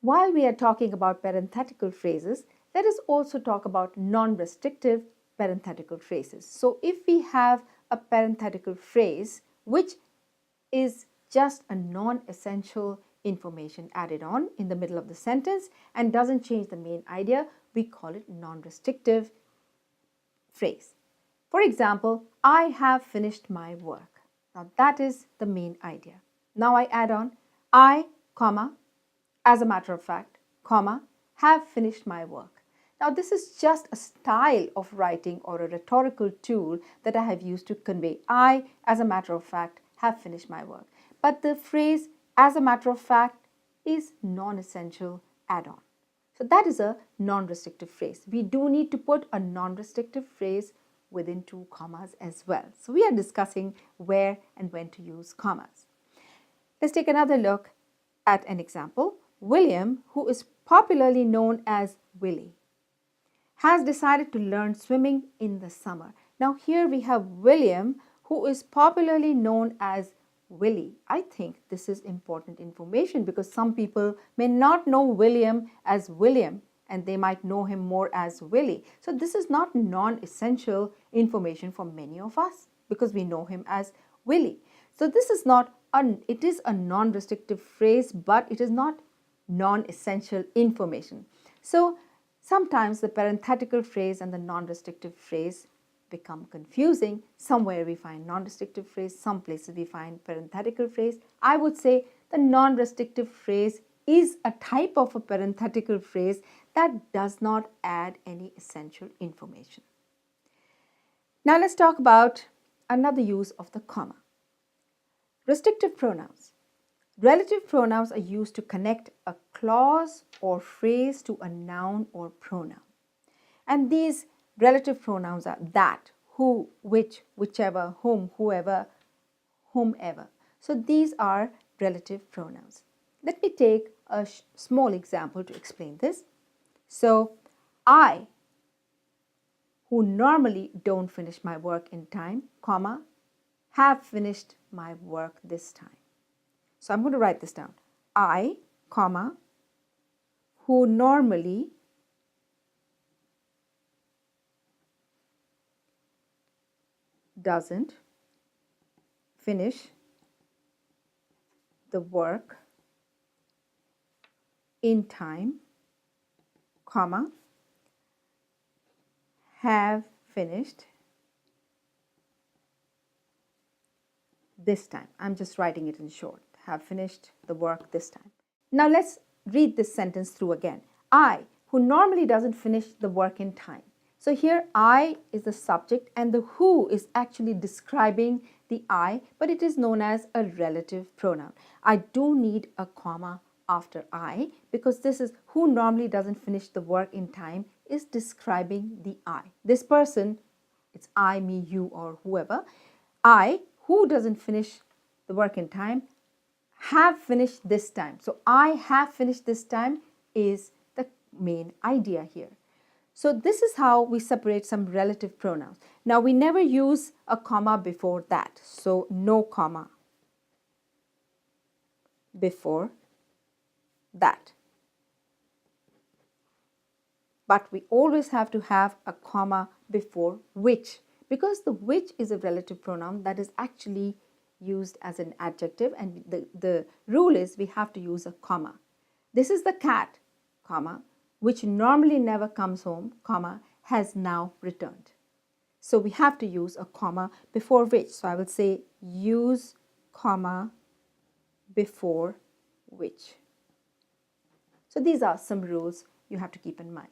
While we are talking about parenthetical phrases, let us also talk about non-restrictive parenthetical phrases. So if we have a parenthetical phrase which is just a non-essential information added on in the middle of the sentence and doesn't change the main idea, we call it non-restrictive phrase. For example, I have finished my work. Now that is the main idea. Now I add on I, comma, as a matter of fact, comma, have finished my work. Now this is just a style of writing or a rhetorical tool that I have used to convey I, as a matter of fact, have finished my work. But the phrase as a matter of fact is non-essential add-on. So that is a non-restrictive phrase. We do need to put a non-restrictive phrase within 2 commas as well. So we are discussing where and when to use commas. Let's take another look at an example. William, who is popularly known as Willie, has decided to learn swimming in the summer. Now here we have William, who is popularly known as Willie. I think this is important information because some people may not know William as William and they might know him more as Willie. So this is not non-essential information for many of us because we know him as Willie. So this is not it is a non-restrictive phrase, but it is not non-essential information. So sometimes the parenthetical phrase and the non-restrictive phrase become confusing. Somewhere we find non-restrictive phrase, some places we find parenthetical phrase. I would say the non-restrictive phrase is a type of a parenthetical phrase that does not add any essential information. Now let's talk about another use of the comma. Restrictive pronouns. Relative pronouns are used to connect a clause or phrase to a noun or pronoun. And these relative pronouns are that, who, which, whichever, whom, whoever, whomever. So these are relative pronouns. Let me take a small example to explain this. So, I, who normally don't finish my work in time, comma, have finished my work this time. So I'm going to write this down. I, comma, who normally doesn't finish the work in time, comma, have finished this time. I'm just writing it in short. Have finished the work this time. Now let's read this sentence through again. I, who normally doesn't finish the work in time. So here I is the subject and the who is actually describing the I, but it is known as a relative pronoun. I do need a comma after I because this is who normally doesn't finish the work in time is describing the I. This person, it's I, me, you, or whoever. I, who doesn't finish the work in time, have finished this time. So I have finished this time is the main idea here. So this is how we separate some relative pronouns. Now we never use a comma before that. So no comma before that. But we always have to have a comma before which, because the which is a relative pronoun that is actually used as an adjective, and the rule is we have to use a comma. This is the cat, comma, which normally never comes home, comma, has now returned. So we have to use a comma before which. So I will say use comma before which. So these are some rules you have to keep in mind.